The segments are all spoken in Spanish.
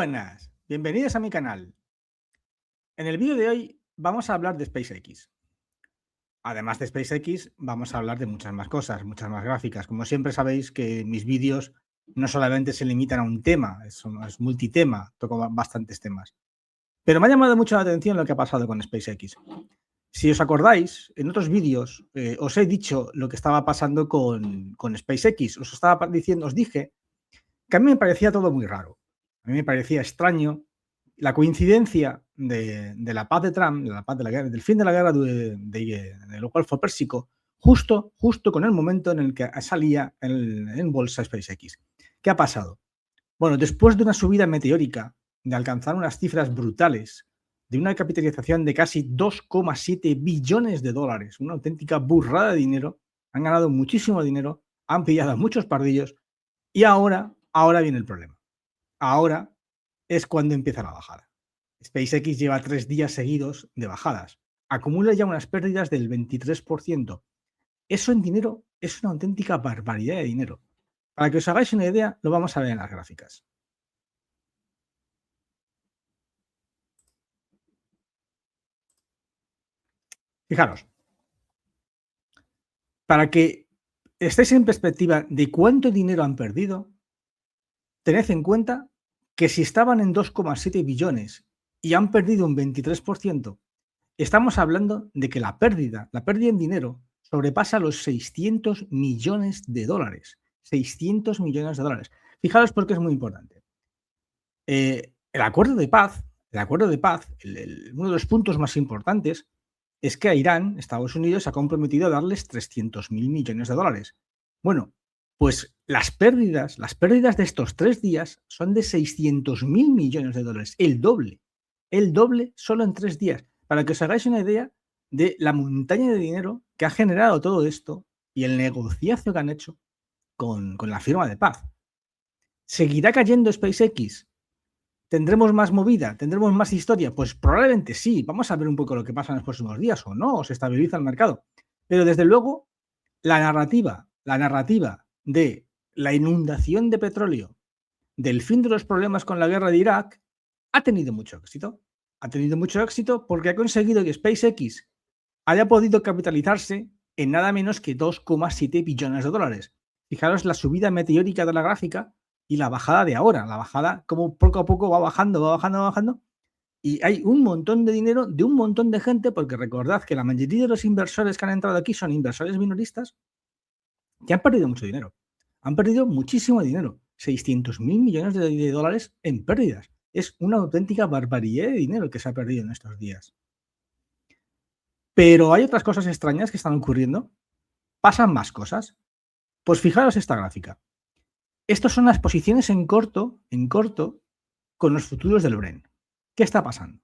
buenas, bienvenidos a mi canal. En el vídeo de hoy vamos a hablar de SpaceX. Además de SpaceX, vamos a hablar de muchas más cosas, muchas más gráficas. Como siempre sabéis que mis vídeos no solamente se limitan a un tema, es multitema, toco bastantes temas. Pero me ha llamado mucho la atención lo que ha pasado con SpaceX. Si os acordáis, en otros vídeos os he dicho lo que estaba pasando con SpaceX. Os dije que a mí me parecía todo muy raro. A mí me parecía extraño la coincidencia de la paz de Trump, de la paz de la guerra, del fin de la guerra del Golfo Pérsico, justo con el momento en el que salía en bolsa SpaceX. ¿Qué ha pasado? Bueno, después de una subida meteórica, de alcanzar unas cifras brutales, de una capitalización de casi 2,7 billones de dólares, una auténtica burrada de dinero, han ganado muchísimo dinero, han pillado a muchos pardillos y ahora viene el problema. Ahora es cuando empieza la bajada. SpaceX lleva 3 días seguidos de bajadas. Acumula ya unas pérdidas del 23%. Eso en dinero es una auténtica barbaridad de dinero. Para que os hagáis una idea, lo vamos a ver en las gráficas. Fijaros, para que estéis en perspectiva de cuánto dinero han perdido, tened en cuenta que si estaban en 2,7 billones y han perdido un 23%, estamos hablando de que la pérdida en dinero sobrepasa los 600 millones de dólares. 600 millones de dólares. Fijaros porque es muy importante. El acuerdo de paz, uno de los puntos más importantes es que a Irán, Estados Unidos, se ha comprometido a darles 300.000 millones de dólares. Bueno, pues las pérdidas de estos 3 días son de 600.000 millones de dólares, el doble solo en 3 días. Para que os hagáis una idea de la montaña de dinero que ha generado todo esto y el negociazo que han hecho con la firma de paz. ¿Seguirá cayendo SpaceX? ¿Tendremos más movida? ¿Tendremos más historia? Pues probablemente sí. Vamos a ver un poco lo que pasa en los próximos días o no, o se estabiliza el mercado. Pero desde luego, la narrativa de la inundación de petróleo, del fin de los problemas con la guerra de Irak, ha tenido mucho éxito. Ha tenido mucho éxito porque ha conseguido que SpaceX haya podido capitalizarse en nada menos que 2,7 billones de dólares. Fijaros la subida meteórica de la gráfica y la bajada de ahora. La bajada, como poco a poco va bajando. Y hay un montón de dinero de un montón de gente, porque recordad que la mayoría de los inversores que han entrado aquí son inversores minoristas que han perdido mucho dinero. Han perdido muchísimo dinero. 600.000 millones de dólares en pérdidas. Es una auténtica barbaridad de dinero que se ha perdido en estos días. Pero hay otras cosas extrañas que están ocurriendo. Pasan más cosas. Pues fijaros esta gráfica. Estas son las posiciones en corto con los futuros del Bren. ¿Qué está pasando?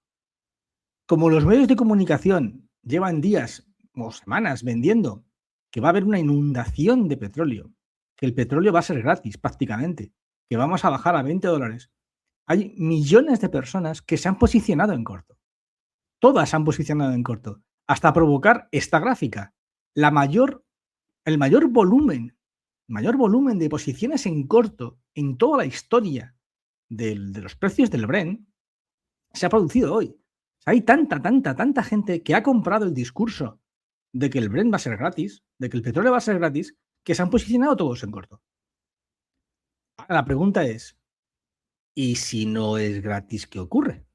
Como los medios de comunicación llevan días o semanas vendiendo que va a haber una inundación de petróleo, que el petróleo va a ser gratis prácticamente, que vamos a bajar a 20 dólares, hay millones de personas que se han posicionado en corto. Todas se han posicionado en corto, hasta provocar esta gráfica. El mayor volumen de posiciones en corto en toda la historia de los precios del Bren se ha producido hoy. O sea, hay tanta gente que ha comprado el discurso de que el Brent va a ser gratis, de que el petróleo va a ser gratis, que se han posicionado todos en corto. Ahora, la pregunta es, ¿y si no es gratis, qué ocurre?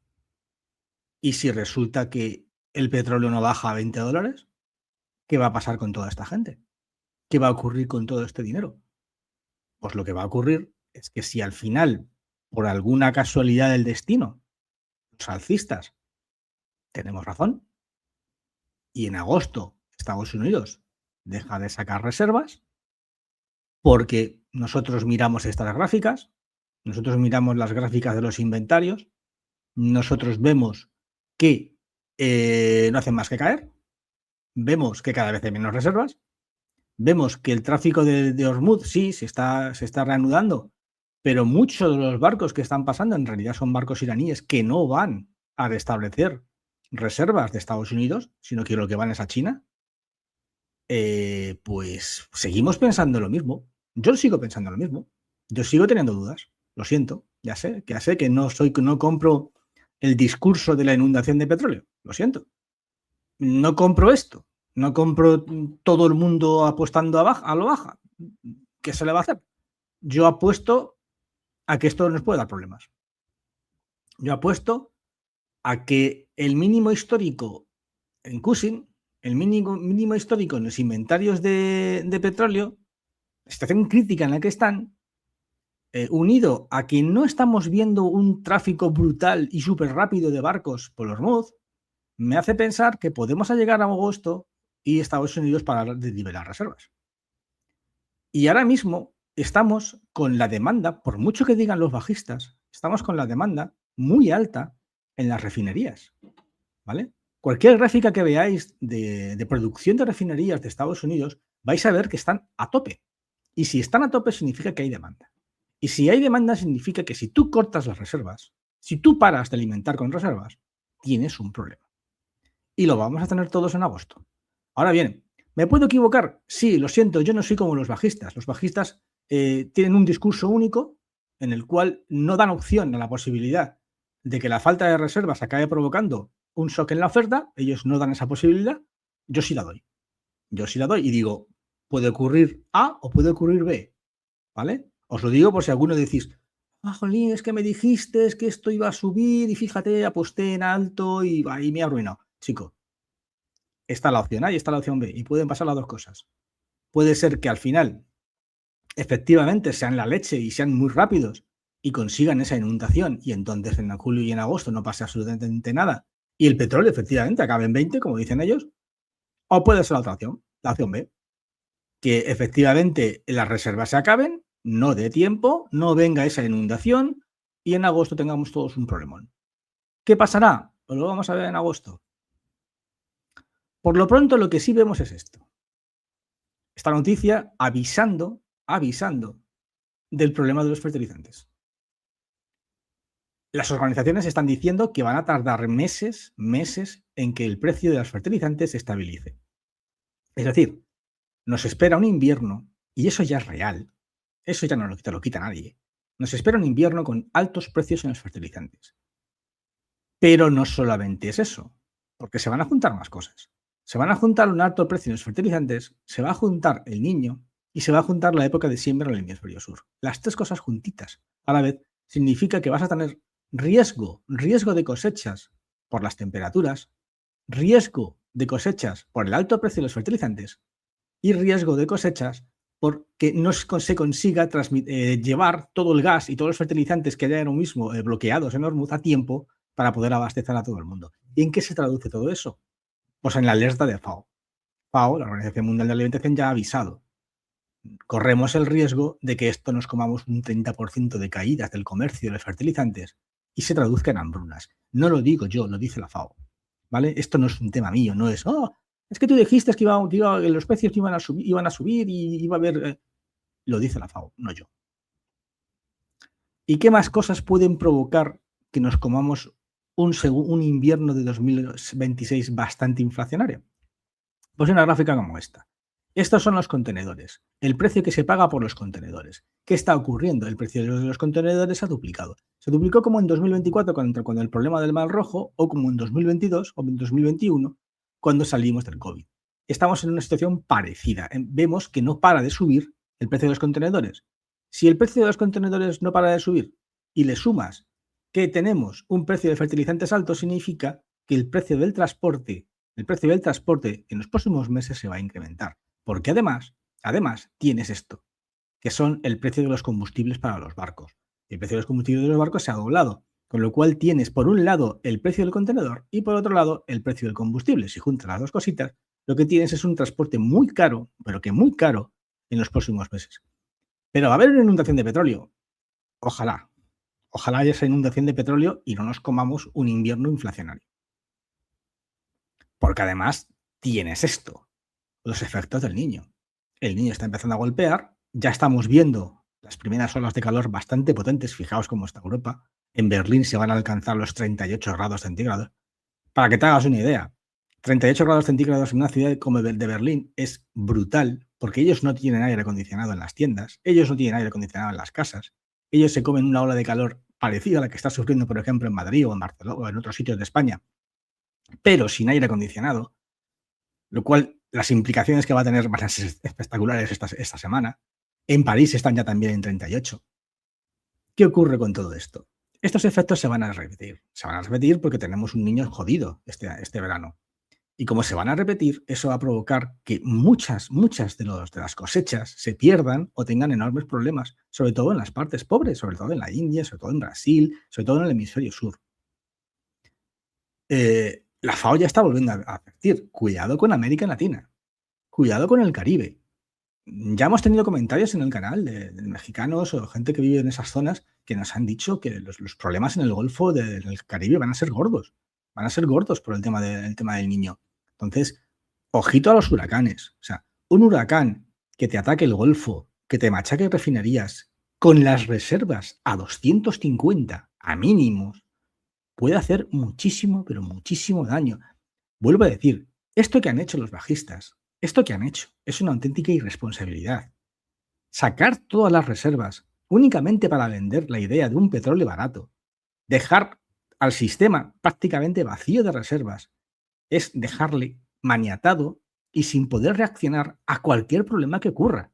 ¿Y si resulta que el petróleo no baja a 20 dólares? ¿Qué va a pasar con toda esta gente? ¿Qué va a ocurrir con todo este dinero? Pues lo que va a ocurrir es que si al final, por alguna casualidad del destino, los alcistas tenemos razón, y en agosto Estados Unidos deja de sacar reservas, porque nosotros miramos estas gráficas, nosotros miramos las gráficas de los inventarios, nosotros vemos que no hacen más que caer, vemos que cada vez hay menos reservas, vemos que el tráfico de Hormuz sí se está reanudando, pero muchos de los barcos que están pasando en realidad son barcos iraníes que no van a restablecer reservas de Estados Unidos, sino que lo que van es a China. Pues seguimos pensando lo mismo. Yo sigo pensando lo mismo. Yo sigo teniendo dudas. Lo siento, ya sé que no compro el discurso de la inundación de petróleo. Lo siento. No compro esto. No compro todo el mundo apostando a lo baja. ¿Qué se le va a hacer? Yo apuesto a que esto nos puede dar problemas. Yo apuesto a que el mínimo histórico en Cushing, el mínimo histórico en los inventarios de petróleo, la situación crítica en la que están, unido a que no estamos viendo un tráfico brutal y súper rápido de barcos por Hormuz, me hace pensar que podemos llegar a agosto y Estados Unidos parar de nivelar reservas. Y ahora mismo estamos con la demanda, por mucho que digan los bajistas, estamos con la demanda muy alta en las refinerías, ¿vale? Cualquier gráfica que veáis de producción de refinerías de Estados Unidos, vais a ver que están a tope. Y si están a tope significa que hay demanda. Y si hay demanda significa que si tú cortas las reservas, si tú paras de alimentar con reservas, tienes un problema. Y lo vamos a tener todos en agosto. Ahora bien, ¿me puedo equivocar? Sí, lo siento, yo no soy como los bajistas. Los bajistas tienen un discurso único en el cual no dan opción a la posibilidad de que la falta de reservas acabe provocando un shock en la oferta. Ellos no dan esa posibilidad. Yo sí la doy. Yo sí la doy y digo, puede ocurrir A o puede ocurrir B, ¿vale? Os lo digo por si alguno decís, jolín, es que me dijiste que esto iba a subir y fíjate, aposté en alto y ahí me ha arruinado. Chico, está la opción A y está la opción B y pueden pasar las dos cosas. Puede ser que al final efectivamente sean la leche y sean muy rápidos y consigan esa inundación y entonces en julio y en agosto no pase absolutamente nada y el petróleo efectivamente acabe en 20, como dicen ellos, o puede ser la otra opción, la opción B, que efectivamente las reservas se acaben, no dé tiempo, no venga esa inundación y en agosto tengamos todos un problemón. ¿Qué pasará? Pues lo vamos a ver en agosto. Por lo pronto lo que sí vemos es esto. Esta noticia avisando del problema de los fertilizantes. Las organizaciones están diciendo que van a tardar meses en que el precio de los fertilizantes se estabilice. Es decir, nos espera un invierno, y eso ya es real, eso ya no te lo quita nadie. Nos espera un invierno con altos precios en los fertilizantes. Pero no solamente es eso, porque se van a juntar más cosas. Se van a juntar un alto precio en los fertilizantes, se va a juntar el niño y se va a juntar la época de siembra en el hemisferio sur. Las tres cosas juntitas a la vez significa que vas a tener riesgo de cosechas por las temperaturas, riesgo de cosechas por el alto precio de los fertilizantes y riesgo de cosechas porque no se consiga llevar todo el gas y todos los fertilizantes que hay ahora mismo bloqueados en Hormuz a tiempo para poder abastecer a todo el mundo. ¿Y en qué se traduce todo eso? Pues en la alerta de FAO. FAO, la Organización Mundial de la Alimentación, ya ha avisado. Corremos el riesgo de que esto nos comamos un 30% de caídas del comercio de los fertilizantes y se traduzca en hambrunas. No lo digo yo, lo dice la FAO. ¿Vale? Esto no es un tema mío, no es, es que tú dijiste que los precios iban a subir y iba a haber... Lo dice la FAO, no yo. ¿Y qué más cosas pueden provocar que nos comamos un invierno de 2026 bastante inflacionario? Pues una gráfica como esta. Estos son los contenedores, el precio que se paga por los contenedores. ¿Qué está ocurriendo? El precio de los contenedores ha duplicado. Se duplicó como en 2024 con el problema del Mar Rojo o como en 2022 o en 2021 cuando salimos del COVID. Estamos en una situación parecida. Vemos que no para de subir el precio de los contenedores. Si el precio de los contenedores no para de subir y le sumas que tenemos un precio de fertilizantes alto, significa que el precio del transporte en los próximos meses se va a incrementar. Porque además tienes esto, que son el precio de los combustibles para los barcos. El precio de los combustibles de los barcos se ha doblado, con lo cual tienes por un lado el precio del contenedor y por otro lado el precio del combustible. Si juntas las dos cositas, lo que tienes es un transporte muy caro, pero que muy caro en los próximos meses. Pero va a haber una inundación de petróleo. Ojalá haya esa inundación de petróleo y no nos comamos un invierno inflacionario. Porque además tienes esto, los efectos del niño. El niño está empezando a golpear, ya estamos viendo las primeras olas de calor bastante potentes, fijaos cómo está Europa. En Berlín se van a alcanzar los 38 grados centígrados. Para que te hagas una idea, 38 grados centígrados en una ciudad como de Berlín es brutal, porque ellos no tienen aire acondicionado en las tiendas, ellos no tienen aire acondicionado en las casas, ellos se comen una ola de calor parecida a la que está sufriendo, por ejemplo, en Madrid o en Barcelona o en otros sitios de España, pero sin aire acondicionado, lo cual las implicaciones que va a tener van a ser espectaculares esta semana. En París están ya también en 38. ¿Qué ocurre con todo esto? Estos efectos se van a repetir. Se van a repetir porque tenemos un niño jodido este verano. Y como se van a repetir, eso va a provocar que muchas de las cosechas se pierdan o tengan enormes problemas, sobre todo en las partes pobres, sobre todo en la India, sobre todo en Brasil, sobre todo en el hemisferio sur. La FAO ya está volviendo a advertir, cuidado con América Latina, cuidado con el Caribe. Ya hemos tenido comentarios en el canal de mexicanos o gente que vive en esas zonas que nos han dicho que los problemas en el Golfo del Caribe van a ser gordos por el tema del niño. Entonces, ojito a los huracanes. O sea, un huracán que te ataque el Golfo, que te machaque refinerías, con las reservas a 250 a mínimos, puede hacer muchísimo, pero muchísimo daño. Vuelvo a decir, esto que han hecho los bajistas, esto que han hecho es una auténtica irresponsabilidad. Sacar todas las reservas únicamente para vender la idea de un petróleo barato, dejar al sistema prácticamente vacío de reservas, es dejarle maniatado y sin poder reaccionar a cualquier problema que ocurra.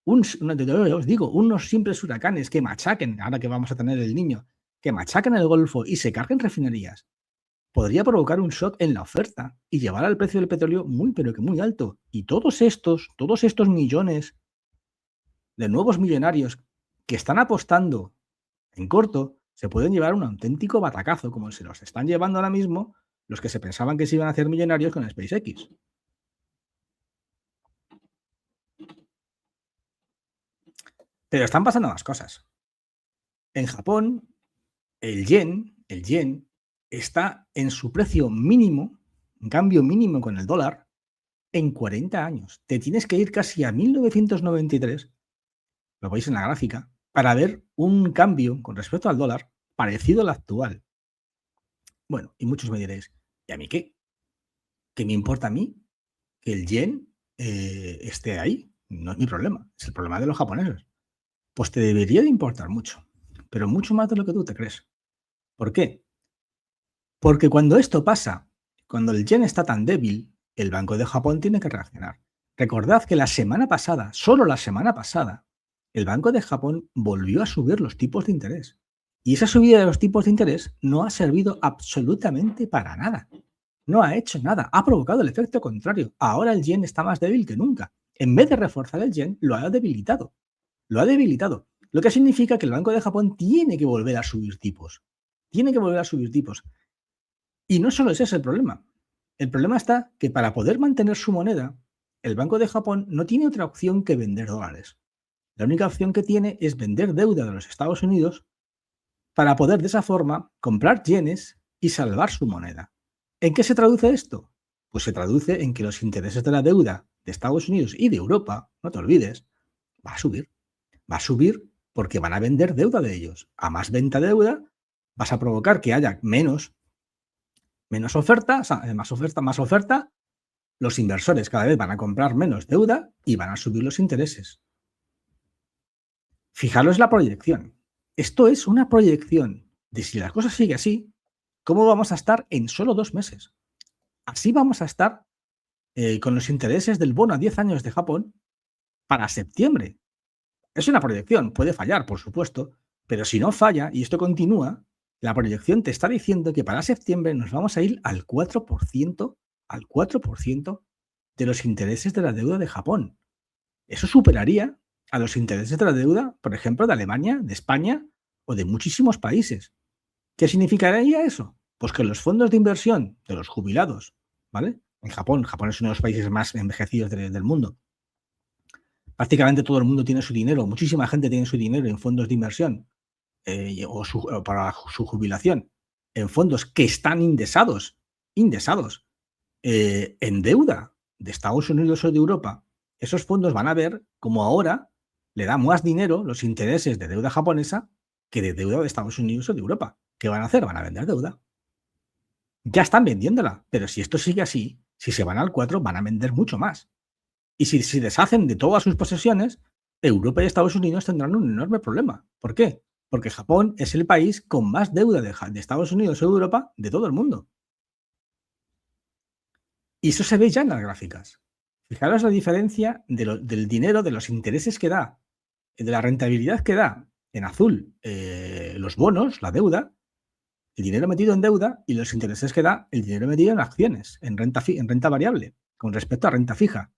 Os digo, unos simples huracanes que machaquen, ahora que vamos a tener el niño, que machaquen el Golfo y se carguen refinerías, podría provocar un shock en la oferta y llevar al precio del petróleo muy, pero que muy alto. Y todos estos millones de nuevos millonarios que están apostando en corto se pueden llevar un auténtico batacazo, como se los están llevando ahora mismo los que se pensaban que se iban a hacer millonarios con SpaceX. Pero están pasando más cosas. En Japón, el yen está en su precio mínimo, en cambio mínimo con el dólar, en 40 años. Te tienes que ir casi a 1993, lo veis en la gráfica, para ver un cambio con respecto al dólar parecido al actual. Bueno, y muchos me diréis, ¿y a mí qué? ¿Qué me importa a mí que el yen esté ahí? No es mi problema, es el problema de los japoneses. Pues te debería de importar mucho, pero mucho más de lo que tú te crees. ¿Por qué? Porque cuando esto pasa, cuando el yen está tan débil, el Banco de Japón tiene que reaccionar. Recordad que la semana pasada, solo la semana pasada, el Banco de Japón volvió a subir los tipos de interés. Y esa subida de los tipos de interés no ha servido absolutamente para nada. No ha hecho nada. Ha provocado el efecto contrario. Ahora el yen está más débil que nunca. En vez de reforzar el yen, lo ha debilitado. Lo ha debilitado. Lo que significa que el Banco de Japón tiene que volver a subir tipos. Tiene que volver a subir tipos. Y no solo ese es el problema. El problema está que para poder mantener su moneda, el Banco de Japón no tiene otra opción que vender dólares. La única opción que tiene es vender deuda de los Estados Unidos para poder de esa forma comprar yenes y salvar su moneda. ¿En qué se traduce esto? Pues se traduce en que los intereses de la deuda de Estados Unidos y de Europa, no te olvides, va a subir. Va a subir porque van a vender deuda de ellos. A más venta de deuda, vas a provocar que haya menos oferta, más oferta, los inversores cada vez van a comprar menos deuda y van a subir los intereses. Fijaros la proyección. Esto es una proyección de si la cosa sigue así, ¿cómo vamos a estar en solo 2 meses? Así vamos a estar con los intereses del bono a 10 años de Japón para septiembre. Es una proyección, puede fallar, por supuesto, pero si no falla y esto continúa, la proyección te está diciendo que para septiembre nos vamos a ir al 4%, de los intereses de la deuda de Japón. Eso superaría a los intereses de la deuda, por ejemplo, de Alemania, de España o de muchísimos países. ¿Qué significaría eso? Pues que los fondos de inversión de los jubilados, ¿vale? En Japón es uno de los países más envejecidos del mundo. Prácticamente todo el mundo tiene su dinero, muchísima gente tiene su dinero en fondos de inversión o para su jubilación, en fondos que están indesados en deuda de Estados Unidos o de Europa. Esos fondos van a ver como ahora le da más dinero los intereses de deuda japonesa que de deuda de Estados Unidos o de Europa. ¿Qué van a hacer? Van a vender deuda. Ya están vendiéndola, pero si esto sigue así, si se van al 4, van a vender mucho más. Y si se deshacen de todas sus posesiones, Europa y Estados Unidos tendrán un enorme problema. ¿Por qué? porque Japón es el país con más deuda de Estados Unidos o Europa de todo el mundo. Y eso se ve ya en las gráficas. Fijaros la diferencia del dinero, de los intereses que da, de la rentabilidad que da en azul los bonos, la deuda, el dinero metido en deuda y los intereses que da el dinero metido en acciones, en renta variable, con respecto a renta fija.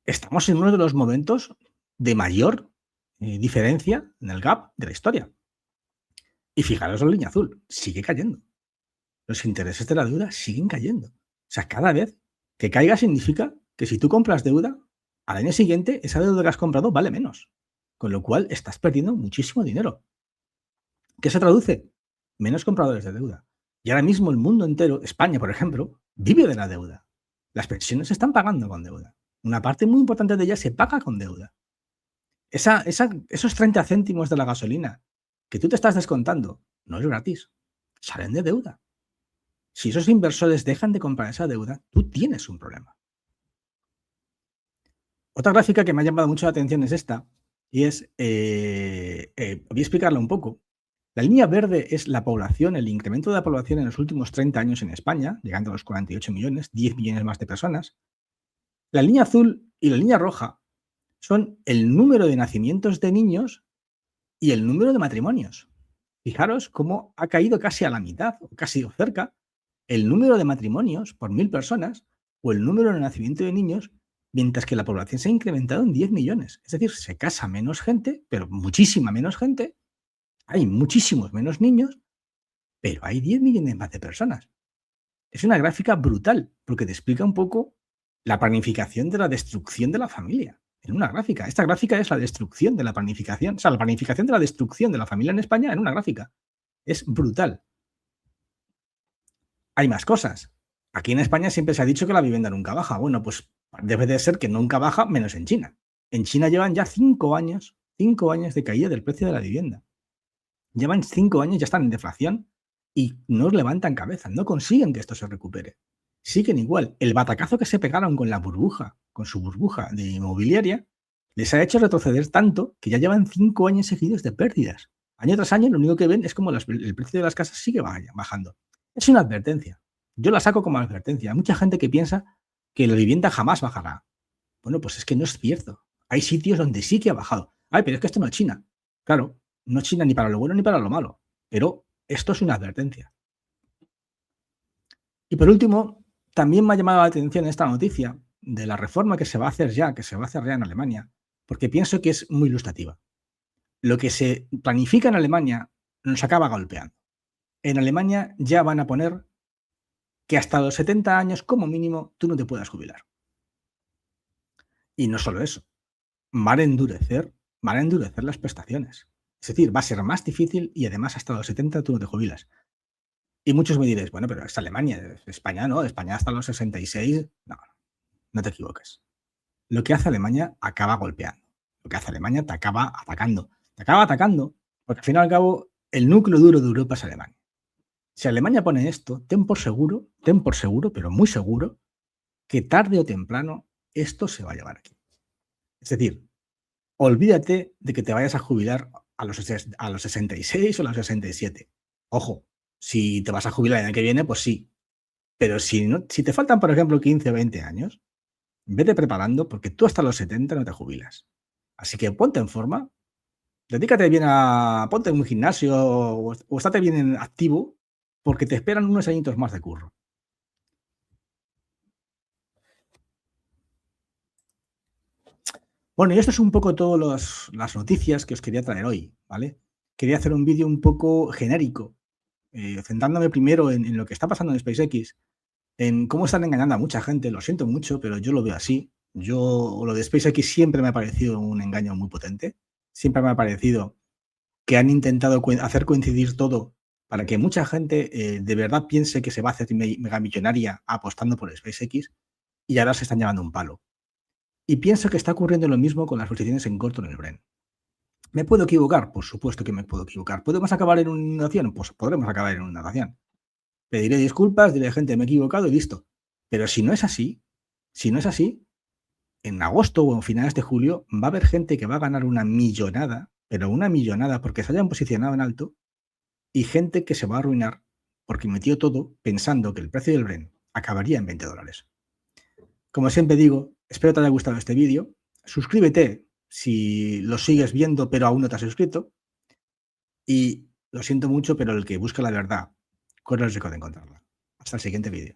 Estamos en uno de los momentos de mayor diferencia en el gap de la historia. Y fijaros la línea azul, sigue cayendo. Los intereses de la deuda siguen cayendo. O sea, cada vez que caiga significa que si tú compras deuda, al año siguiente esa deuda que has comprado vale menos. Con lo cual estás perdiendo muchísimo dinero. ¿Qué se traduce? Menos compradores de deuda. Y ahora mismo el mundo entero, España por ejemplo, vive de la deuda. Las pensiones se están pagando con deuda. Una parte muy importante de ellas se paga con deuda. Esos 30 céntimos de la gasolina que tú te estás descontando no es gratis. Salen de deuda. Si esos inversores dejan de comprar esa deuda, tú tienes un problema. Otra gráfica que me ha llamado mucho la atención es esta, y es, voy a explicarla un poco. La línea verde es la población, el incremento de la población en los últimos 30 años en España, llegando a los 48 millones, 10 millones más de personas. La línea azul y la línea roja son el número de nacimientos de niños y el número de matrimonios. Fijaros cómo ha caído casi a la mitad, o casi o cerca, el número de matrimonios por 1000 personas o el número de nacimiento de niños, mientras que la población se ha incrementado en 10 millones. Es decir, se casa menos gente, pero muchísima menos gente, hay muchísimos menos niños, pero hay 10 millones más de personas. Es una gráfica brutal, porque te explica un poco la planificación de la destrucción de la familia. En una gráfica. Esta gráfica es la destrucción de la planificación, o sea, la planificación de la destrucción de la familia en España en una gráfica. Es brutal. Hay más cosas. Aquí en España siempre se ha dicho que la vivienda nunca baja. Bueno, pues debe de ser que nunca baja, menos en China. En China llevan ya 5 años de caída del precio de la vivienda. Llevan 5 años, ya están en deflación y no levantan cabeza, no consiguen que esto se recupere. Siguen igual. El batacazo que se pegaron con la burbuja, con su burbuja de inmobiliaria, les ha hecho retroceder tanto que ya llevan 5 años seguidos de pérdidas. Año tras año lo único que ven es como el precio de las casas sigue bajando. Es una advertencia. Yo la saco como advertencia. Hay mucha gente que piensa que la vivienda jamás bajará. Bueno, pues es que no es cierto. Hay sitios donde sí que ha bajado. Ay, pero es que esto no es China. Claro, no es China ni para lo bueno ni para lo malo. Pero esto es una advertencia. Y por último, también me ha llamado la atención esta noticia de la reforma que se va a hacer ya, en Alemania, porque pienso que es muy ilustrativa. Lo que se planifica en Alemania nos acaba golpeando. En Alemania ya van a poner que hasta los 70 años, como mínimo, tú no te puedas jubilar. Y no solo eso, van a endurecer las prestaciones. Es decir, va a ser más difícil y además hasta los 70 tú no te jubilas. Y muchos me diréis, bueno, pero es Alemania, España no, España hasta los 66. No, no te equivoques. Lo que hace Alemania acaba golpeando. Lo que hace Alemania te acaba atacando. Te acaba atacando porque al fin y al cabo el núcleo duro de Europa es Alemania. Si Alemania pone esto, ten por seguro, pero muy seguro, que tarde o temprano esto se va a llevar aquí. Es decir, olvídate de que te vayas a jubilar a los 66 o a los 67. Ojo, si te vas a jubilar el año que viene, pues sí. Pero si te faltan, por ejemplo, 15 o 20 años, vete preparando porque tú hasta los 70 no te jubilas. Así que ponte en forma, dedícate bien ponte en un gimnasio o estate bien activo porque te esperan unos añitos más de curro. Bueno, y esto es un poco todas las noticias que os quería traer hoy, ¿vale? Quería hacer un vídeo un poco genérico, centrándome primero en lo que está pasando en SpaceX, en cómo están engañando a mucha gente. Lo siento mucho, pero yo lo veo así. Lo de SpaceX siempre me ha parecido un engaño muy potente. Siempre me ha parecido que han intentado hacer coincidir todo para que mucha gente de verdad piense que se va a hacer megamillonaria apostando por SpaceX y ahora se están llevando un palo. Y pienso que está ocurriendo lo mismo con las posiciones en corto en el Bren. ¿Me puedo equivocar? Por supuesto que me puedo equivocar. ¿Podemos acabar en una inundación? Pues podremos acabar en una inundación. Pediré disculpas, diré, gente, me he equivocado y listo. Pero si no es así, en agosto o en finales de julio va a haber gente que va a ganar una millonada pero una millonada porque se hayan posicionado en alto, y gente que se va a arruinar porque metió todo pensando que el precio del Brent acabaría en $20. Como siempre digo, espero te haya gustado este vídeo. Suscríbete si lo sigues viendo pero aún no te has suscrito. Y lo siento mucho, pero el que busca la verdad corre el riesgo de encontrarla. Hasta el siguiente vídeo.